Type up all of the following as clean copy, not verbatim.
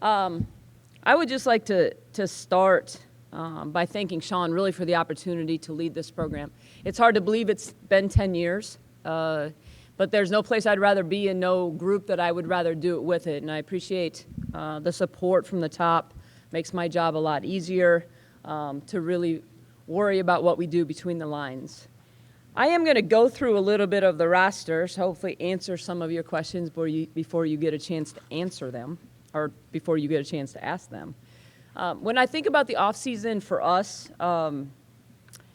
I would just like to start by thanking Sean really for the opportunity to lead this program. It's hard to believe it's been 10 years, but there's no place I'd rather be and no group that I would rather do it with it. And I appreciate the support from the top. Makes my job a lot easier to really worry about what we do between the lines. I am going to go through a little bit of the roster, so hopefully answer some of your questions before you get a chance to answer them, or before you get a chance to ask them. When I think about the offseason for us,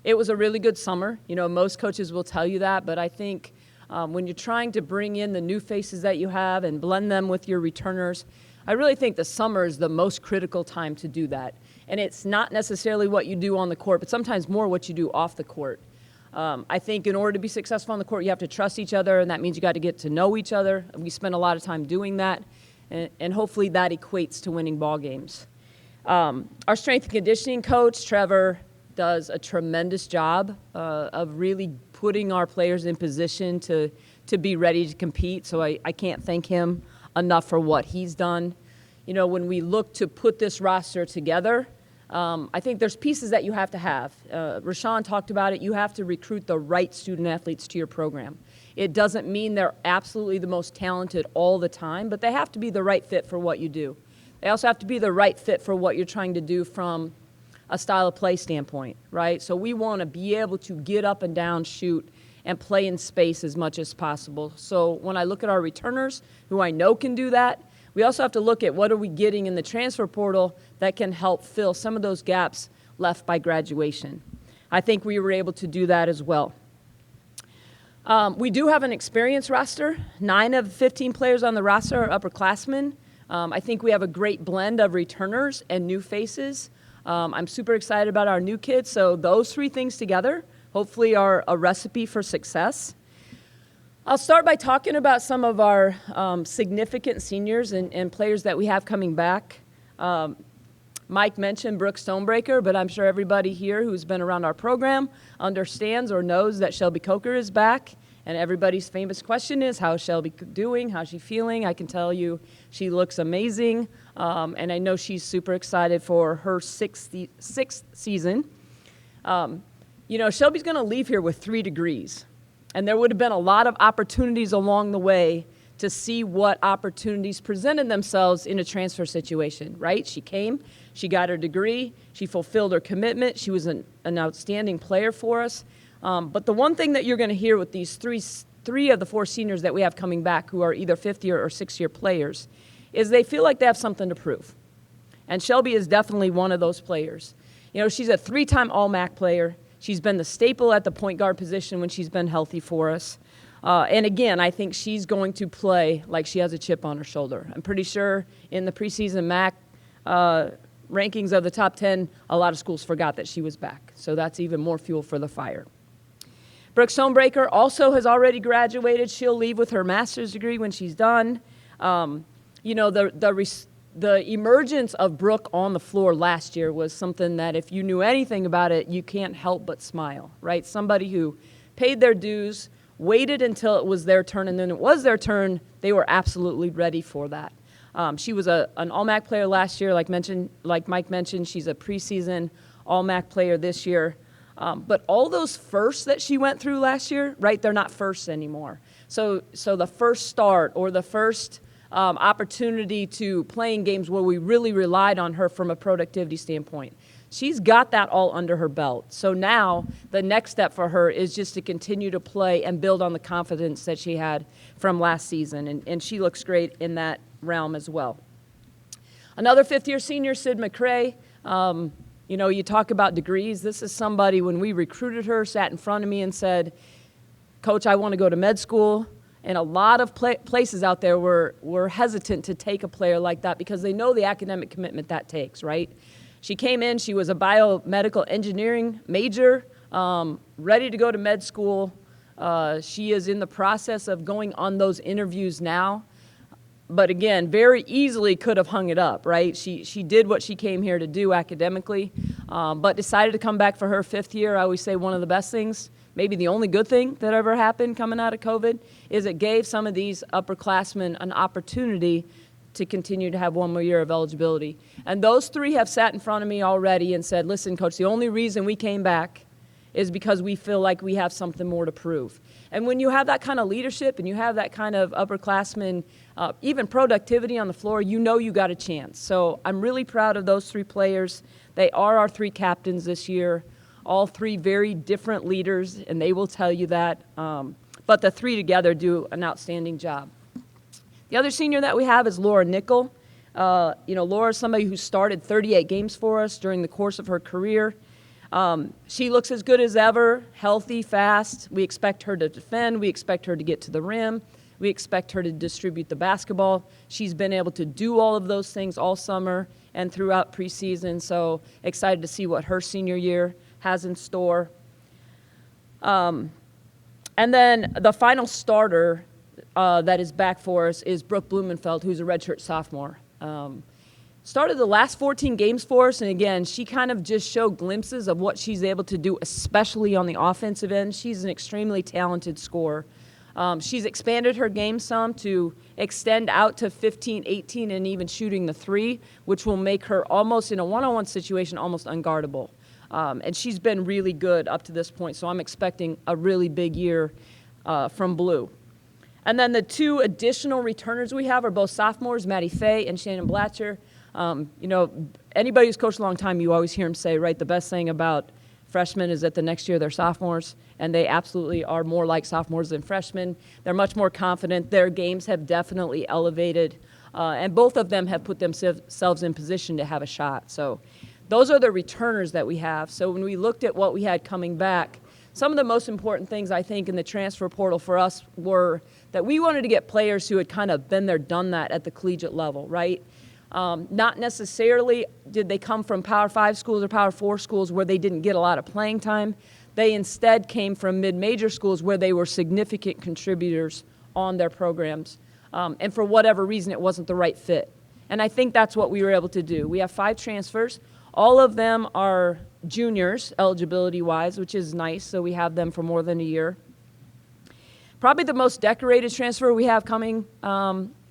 it was a really good summer. You know, most coaches will tell you that, but I think when you're trying to bring in the new faces that you have and blend them with your returners, I really think the summer is the most critical time to do that. And it's not necessarily what you do on the court, but sometimes more what you do off the court. I think in order to be successful on the court, you have to trust each other, and that means you got to get to know each other. We spend a lot of time doing that, and hopefully that equates to winning ball games. Our strength and conditioning coach, Trevor, does a tremendous job of really putting our players in position to be ready to compete, so I can't thank him enough for what he's done. You know, when we look to put this roster together, I think there's pieces that you have to have. Rashawn talked about it. You have to recruit the right student athletes to your program. It doesn't mean they're absolutely the most talented all the time, but they have to be the right fit for what you do. They also have to be the right fit for what you're trying to do from a style of play standpoint, right? So we want to be able to get up and down, shoot, and play in space as much as possible. So when I look at our returners, who I know can do that, we also have to look at what are we getting in the transfer portal that can help fill some of those gaps left by graduation. I think we were able to do that as well. We do have an experienced roster. 9 of 15 players on the roster are upperclassmen. I think we have a great blend of returners and new faces. I'm super excited about our new kids, so those 3 things together hopefully are a recipe for success. I'll start by talking about some of our significant seniors and players that we have coming back. Mike mentioned Brooke Stonebreaker, but I'm sure everybody here who's been around our program understands or knows that Shelby Coker is back. And everybody's famous question is, how's Shelby doing? How's she feeling? I can tell you she looks amazing. And I know she's super excited for her sixth season. You know, Shelby's going to leave here with 3 degrees. And there would have been a lot of opportunities along the way to see what opportunities presented themselves in a transfer situation, right? She came, she got her degree, she fulfilled her commitment, she was an outstanding player for us. But the one thing that you're going to hear with these three of the 4 seniors that we have coming back who are either 5th-year or 6th-year players is they feel like they have something to prove. And Shelby is definitely one of those players. You know, she's a 3-time All-MAC player. She's been the staple at the point guard position when she's been healthy for us. And again, I think she's going to play like she has a chip on her shoulder. I'm pretty sure in the preseason MAC rankings of the top 10, a lot of schools forgot that she was back. So that's even more fuel for the fire. Brooke Stonebreaker also has already graduated. She'll leave with her master's degree when she's done. You know, the emergence of Brooke on the floor last year was something that if you knew anything about it, you can't help but smile, right? Somebody who paid their dues, waited until it was their turn, and then it was their turn, they were absolutely ready for that. She was an All-MAC player last year, like Mike mentioned. She's a preseason All-MAC player this year. But all those firsts that she went through last year, right, they're not firsts anymore. So the first start or the first opportunity to playing games where we really relied on her from a productivity standpoint, she's got that all under her belt. So now the next step for her is just to continue to play and build on the confidence that she had from last season, and she looks great in that realm as well. Another 5th-year senior, Sid McCrae. You know, you talk about degrees. This is somebody, when we recruited her, sat in front of me and said, Coach, I want to go to med school. And a lot of places out there were hesitant to take a player like that because they know the academic commitment that takes, right? She came in, she was a biomedical engineering major, ready to go to med school. She is in the process of going on those interviews now. But again, very easily could have hung it up, right? She did what she came here to do academically, but decided to come back for her 5th year. I always say one of the best things maybe the only good thing that ever happened coming out of COVID, is it gave some of these upperclassmen an opportunity to continue to have one more year of eligibility. And those 3 have sat in front of me already and said, listen, Coach, the only reason we came back is because we feel like we have something more to prove. And when you have that kind of leadership and you have that kind of upperclassmen, even productivity on the floor, you know you got a chance. So I'm really proud of those 3 players. They are our 3 captains this year, all 3 very different leaders, and they will tell you that. But the 3 together do an outstanding job. The other senior that we have is Laura Nickel. Laura is somebody who started 38 games for us during the course of her career. She looks as good as ever, healthy, fast. We expect her to defend. We expect her to get to the rim. We expect her to distribute the basketball. She's been able to do all of those things all summer and throughout preseason, so excited to see what her senior year has in store. And then the final starter that is back for us is Brooke Blumenfeld, who's a redshirt sophomore. Started the last 14 games for us, and again, she kind of just showed glimpses of what she's able to do, especially on the offensive end. She's an extremely talented scorer. She's expanded her game some to extend out to 15, 18, and even shooting the 3, which will make her almost, in a one-on-one situation, almost unguardable. And she's been really good up to this point, so I'm expecting a really big year from Blue. And then the 2 additional returners we have are both sophomores, Maddie Fay and Shannon Blatcher. Anybody who's coached a long time, you always hear them say, right, the best thing about freshmen is that the next year they're sophomores, and they absolutely are more like sophomores than freshmen. They're much more confident. Their games have definitely elevated, and both of them have put themselves in position to have a shot. So those are the returners that we have. So when we looked at what we had coming back, some of the most important things, I think, in the transfer portal for us were that we wanted to get players who had kind of been there, done that at the collegiate level, right? Not necessarily did they come from Power 5 schools or Power 4 schools where they didn't get a lot of playing time. They instead came from mid-major schools where they were significant contributors on their programs. And for whatever reason, it wasn't the right fit. And I think that's what we were able to do. We have 5 transfers. All of them are juniors, eligibility-wise, which is nice, so we have them for more than a year. Probably the most decorated transfer we have coming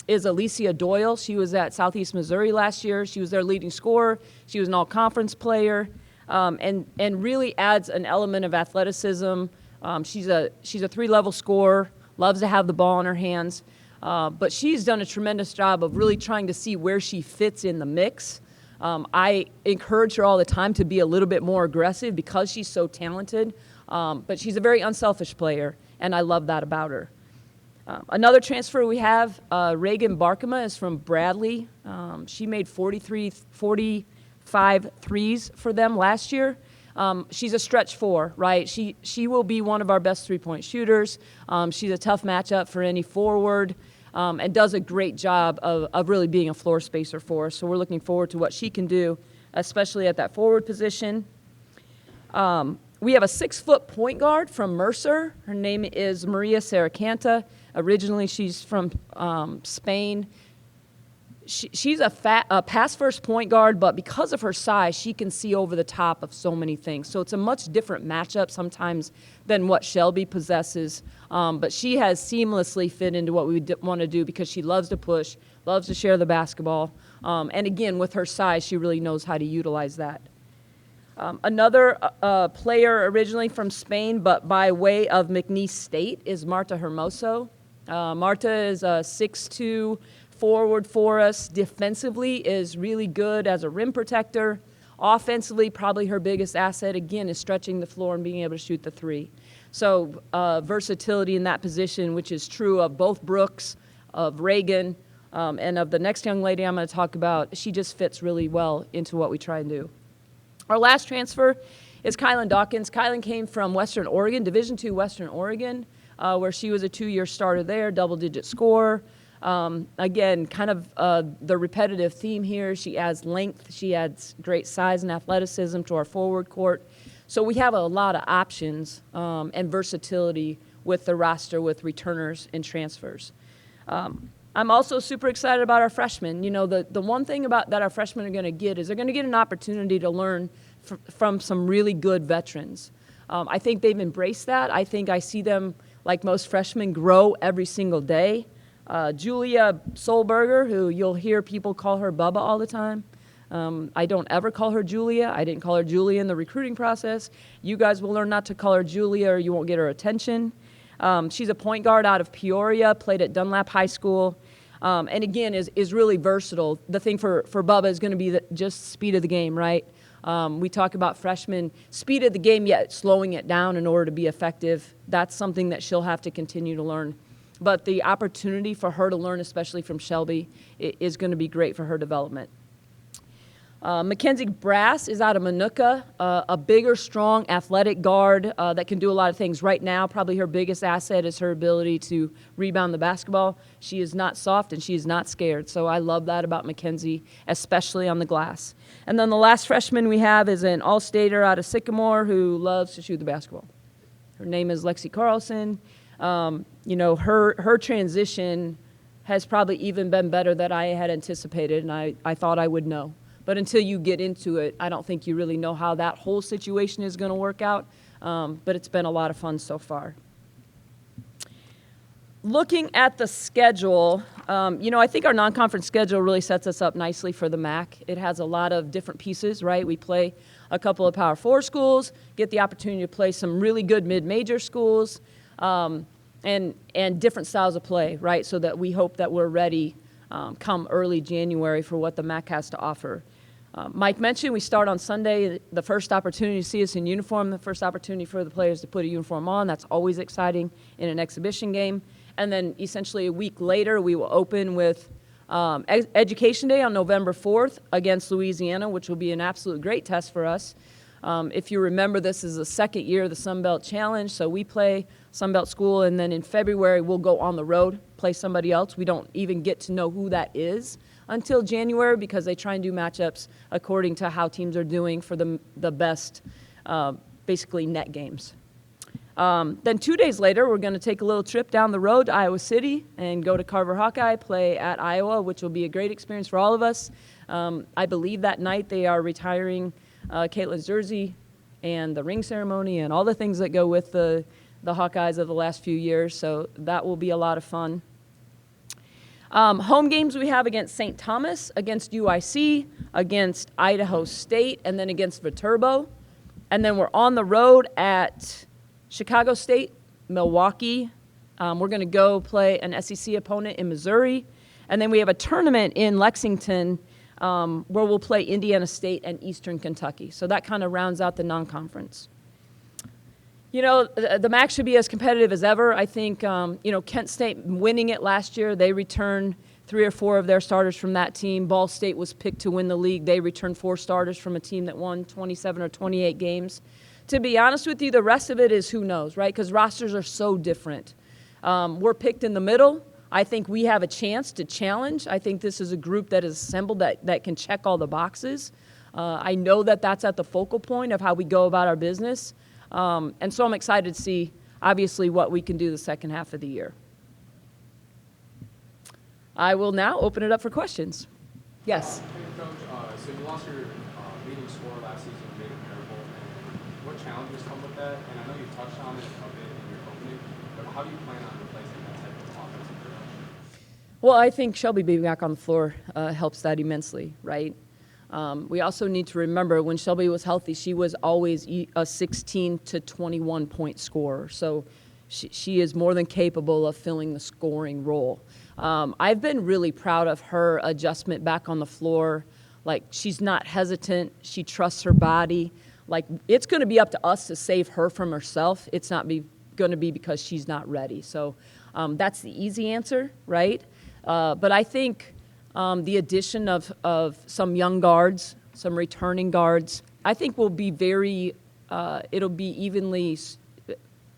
is Alicia Doyle. She was at Southeast Missouri last year. She was their leading scorer. She was an all-conference player, and really adds an element of athleticism. She's a 3-level scorer, loves to have the ball in her hands, but she's done a tremendous job of really trying to see where she fits in the mix. I encourage her all the time to be a little bit more aggressive because she's so talented, but she's a very unselfish player, and I love that about her. Another transfer we have, Reagan Barkema is from Bradley. She made 45 threes for them last year. She's a stretch 4, right? She will be one of our best 3-point shooters. She's a tough matchup for any forward, and does a great job of really being a floor spacer for us. So we're looking forward to what she can do, especially at that forward position. We have a 6-foot point guard from Mercer. Her name is Maria Saracanta. Originally, she's from Spain. She's a pass-first point guard, but because of her size, she can see over the top of so many things. So it's a much different matchup sometimes than what Shelby possesses. But she has seamlessly fit into what we want to do because she loves to push, loves to share the basketball. And again, with her size, she really knows how to utilize that. Another player originally from Spain, but by way of McNeese State, is Marta Hermoso. Marta is a 6'2", forward for us. Defensively is really good as a rim protector. Offensively, probably her biggest asset, again, is stretching the floor and being able to shoot the 3. So versatility in that position, which is true of both Brooks, of Reagan, and of the next young lady I'm going to talk about. She just fits really well into what we try and do. Our last transfer is Kylan Dawkins. Kylan came from Western Oregon, Division II Western Oregon, where she was a 2-year starter there, double-digit scorer. Again, kind of the repetitive theme here. She adds length. She adds great size and athleticism to our forward court. So we have a lot of options and versatility with the roster with returners and transfers. I'm also super excited about our freshmen. You know, the one thing that our freshmen are going to get is they're going to get an opportunity to learn from some really good veterans. I think they've embraced that. I think I see them, like most freshmen, grow every single day. Julia Solberger, who you'll hear people call her Bubba all the time. I don't ever call her Julia. I didn't call her Julia in the recruiting process. You guys will learn not to call her Julia or you won't get her attention. She's a point guard out of Peoria, played at Dunlap High School, and again is really versatile. The thing for Bubba is going to be just speed of the game, right? We talk about freshmen, speed of the game, yet slowing it down in order to be effective. That's something that she'll have to continue to learn. But the opportunity for her to learn, especially from Shelby, is going to be great for her development. Mackenzie Brass is out of Manuka, a bigger, strong, athletic guard that can do a lot of things. Right now, probably her biggest asset is her ability to rebound the basketball. She is not soft and she is not scared. So I love that about Mackenzie, especially on the glass. And then the last freshman we have is an all-stater out of Sycamore who loves to shoot the basketball. Her name is Lisa Carlsen. Her transition has probably even been better than I had anticipated, and I thought I would know. But until you get into it, I don't think you really know how that whole situation is going to work out. But it's been a lot of fun so far. Looking at the schedule, I think our non-conference schedule really sets us up nicely for the MAC. It has a lot of different pieces, right? We play a couple of Power 4 schools, get the opportunity to play some really good mid-major schools, and different styles of play, right? So that we hope that we're ready come early January for what the MAC has to offer. Mike mentioned we start on Sunday, the first opportunity to see us in uniform, the first opportunity for the players to put a uniform on. That's always exciting in an exhibition game. And then essentially a week later, we will open with Education Day on November 4th against Louisiana, which will be an absolute great test for us. If you remember, this is the second year of the Sun Belt Challenge, so we play Sun Belt School, and then in February we'll go on the road, play somebody else. We don't even get to know who that is until January because they try and do matchups according to how teams are doing for the best, basically, net games. Then 2 days later, we're going to take a little trip down the road to Iowa City and go to Carver Hawkeye, play at Iowa, which will be a great experience for all of us. I believe that night they are retiring Caitlin's jersey and the ring ceremony and all the things that go with the Hawkeyes of the last few years, so that will be a lot of fun. Home games we have against St. Thomas, against UIC, against Idaho State, and then against Viterbo. And then we're on the road at Chicago State, Milwaukee. We're going to go play an SEC opponent in Missouri. And then we have a tournament in Lexington where we'll play Indiana State and Eastern Kentucky. So that kind of rounds out the non-conference. The MAC should be as competitive as ever. I think, Kent State winning it last year, they returned 3 or 4 of their starters from that team. Ball State was picked to win the league. They returned 4 starters from a team that won 27 or 28 games. To be honest with you, the rest of it is who knows, right? Because rosters are so different. We're picked in the middle. I think we have a chance to challenge. I think this is a group that is assembled that can check all the boxes. I know that that's at the focal point of how we go about our business. And so I'm excited to see, obviously, what we can do the second half of the year. I will now open it up for questions. Yes? Hey, Coach, so you lost your leading scorer last season, you made a miracle. And what challenges come with that? And I know you touched on it a bit in your opening, but how do you plan on replacing that type of offensive production? Well, I think Shelby being back on the floor helps that immensely, right? We also need to remember when Shelby was healthy, she was always a 16 to 21 point scorer. So she is more than capable of filling the scoring role. I've been really proud of her adjustment back on the floor. Like, she's not hesitant. She trusts her body. Like, it's going to be up to us to save her from herself. It's not going to be because she's not ready. So that's the easy answer, right? But I think the addition of some young guards, some returning guards, I think will be it'll be evenly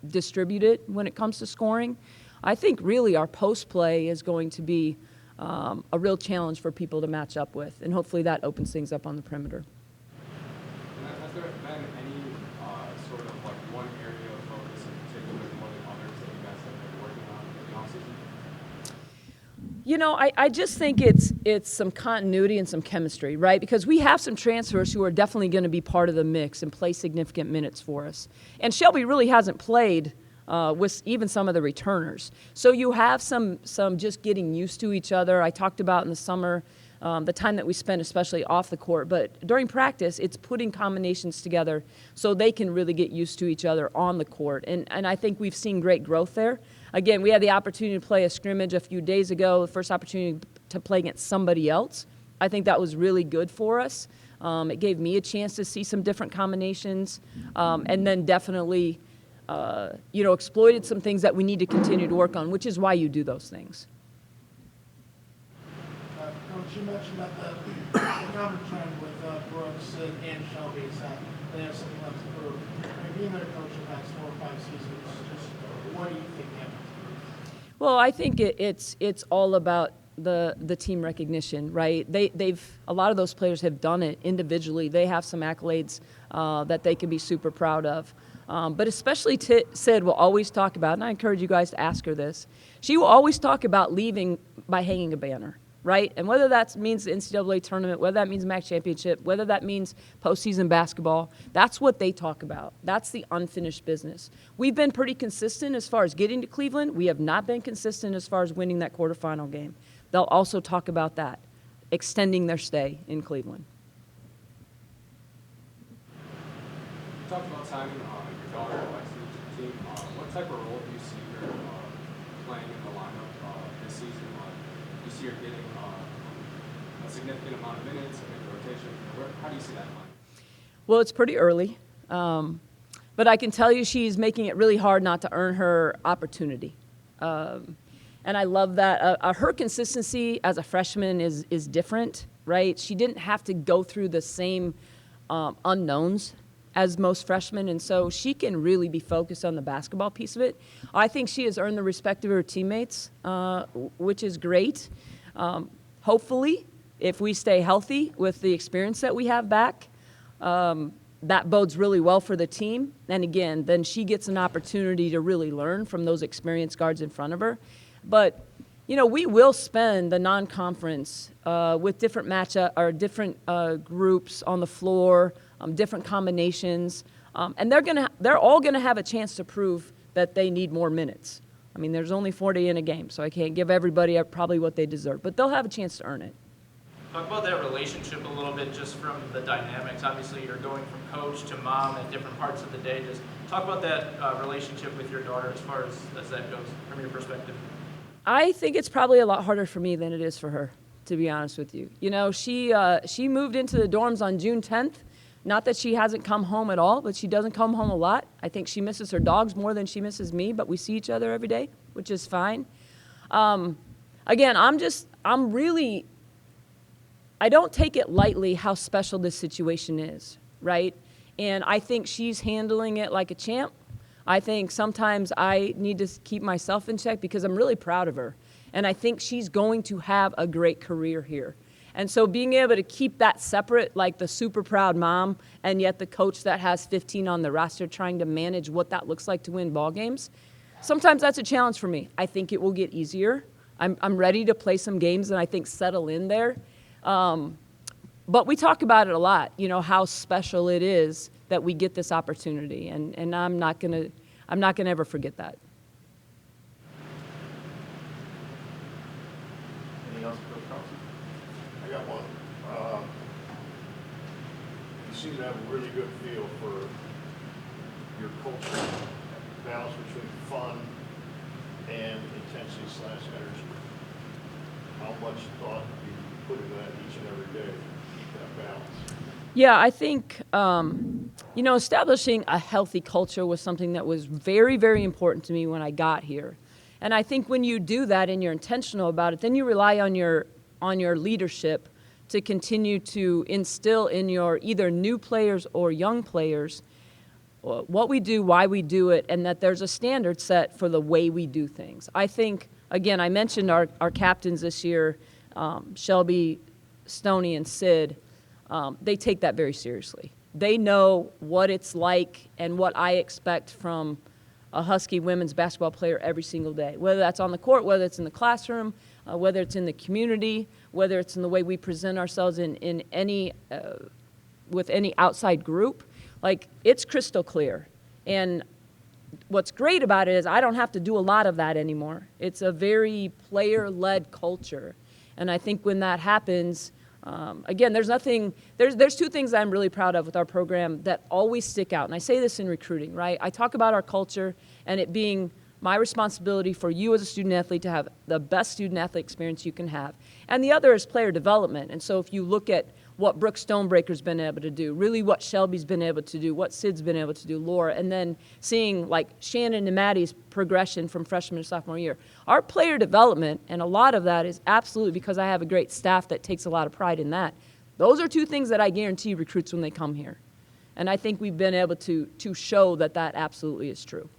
distributed when it comes to scoring. I think really our post play is going to be a real challenge for people to match up with, and hopefully that opens things up on the perimeter. And has there been any sort of like one area of focus in particular more than others that you guys have been working on in the offseason? I just think it's some continuity and some chemistry, right? Because we have some transfers who are definitely going to be part of the mix and play significant minutes for us. And Shelby really hasn't played with even some of the returners. So you have some just getting used to each other. I talked about in the summer the time that we spent, especially off the court. But during practice, it's putting combinations together so they can really get used to each other on the court. And I think we've seen great growth there. Again, we had the opportunity to play a scrimmage a few days ago, the first opportunity to play against somebody else. I think that was really good for us. It gave me a chance to see some different combinations, and then definitely, exploited some things that we need to continue to work on, which is why you do those things. Coach, you mentioned that the common trend with Brooks and Shelby is that they have something left to prove. Being their coach the past 4 or 5 seasons, just what do you think happened? Well, I think it's all about the team recognition, right? They've a lot of those players have done it individually. They have some accolades that they can be super proud of. But especially Sid will always talk about, and I encourage you guys to ask her this, she will always talk about leaving by hanging a banner, right? And whether that means the NCAA tournament, whether that means MAC championship, whether that means postseason basketball, that's what they talk about. That's the unfinished business. We've been pretty consistent as far as getting to Cleveland. We have not been consistent as far as winning that quarterfinal game. They'll also talk about that, extending their stay in Cleveland. You talked about signing your daughter Lexi to the team. What type of role do you see her playing in the lineup this season? Do you see her getting a significant amount of minutes in the rotation? How do you see that line? Well, it's pretty early, but I can tell you she's making it really hard not to earn her opportunity. And I love that. Her consistency as a freshman is different, right? She didn't have to go through the same unknowns as most freshmen, and so she can really be focused on the basketball piece of it. I think she has earned the respect of her teammates, which is great. Hopefully, if we stay healthy with the experience that we have back, that bodes really well for the team. And again, then she gets an opportunity to really learn from those experienced guards in front of her. But, we will spend the non-conference with different matchup or different groups on the floor, different combinations, and they're all gonna have a chance to prove that they need more minutes. I mean, there's only 40 in a game, so I can't give everybody probably what they deserve, but they'll have a chance to earn it. Talk about that relationship a little bit, just from the dynamics. Obviously, you're going from coach to mom at different parts of the day. Just talk about that relationship with your daughter as far as that goes from your perspective. I think it's probably a lot harder for me than it is for her, to be honest with you. She moved into the dorms on June 10th. Not that she hasn't come home at all, but she doesn't come home a lot. I think she misses her dogs more than she misses me, but we see each other every day, which is fine. Again, I don't take it lightly how special this situation is, right? And I think she's handling it like a champ. I think sometimes I need to keep myself in check because I'm really proud of her. And I think she's going to have a great career here. And so being able to keep that separate, like the super proud mom, and yet the coach that has 15 on the roster trying to manage what that looks like to win ball games, sometimes that's a challenge for me. I think it will get easier. I'm ready to play some games and I think settle in there. But we talk about it a lot, how special it is that we get this opportunity, and I'm not gonna ever forget that. Anything else, Coach Carlsen? I got one. You seem to have a really good feel for your culture, balance between fun and intensity/energy. How much thought do you put into that each and every day to keep that balance? Yeah, I think, establishing a healthy culture was something that was very, very important to me when I got here. And I think when you do that and you're intentional about it, then you rely on your leadership to continue to instill in your either new players or young players what we do, why we do it, and that there's a standard set for the way we do things. I think, again, I mentioned our captains this year, Shelby, Stoney, and Sid. They take that very seriously. They know what it's like and what I expect from a Husky women's basketball player every single day, whether that's on the court, whether it's in the classroom, whether it's in the community, whether it's in the way we present ourselves in any, with any outside group. Like, it's crystal clear. And what's great about it is I don't have to do a lot of that anymore. It's a very player-led culture. And I think when that happens, again, there's two things I'm really proud of with our program that always stick out. And I say this in recruiting, right? I talk about our culture and it being my responsibility for you as a student athlete to have the best student athlete experience you can have. And the other is player development. And so if you look at what Brooke Stonebreaker's been able to do, really what Shelby's been able to do, what Sid's been able to do, Laura, and then seeing like Shannon and Maddie's progression from freshman to sophomore year. Our player development, and a lot of that is absolutely because I have a great staff that takes a lot of pride in that. Those are two things that I guarantee recruits when they come here. And I think we've been able to show that that absolutely is true.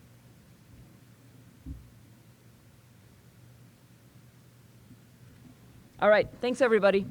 All right, thanks everybody.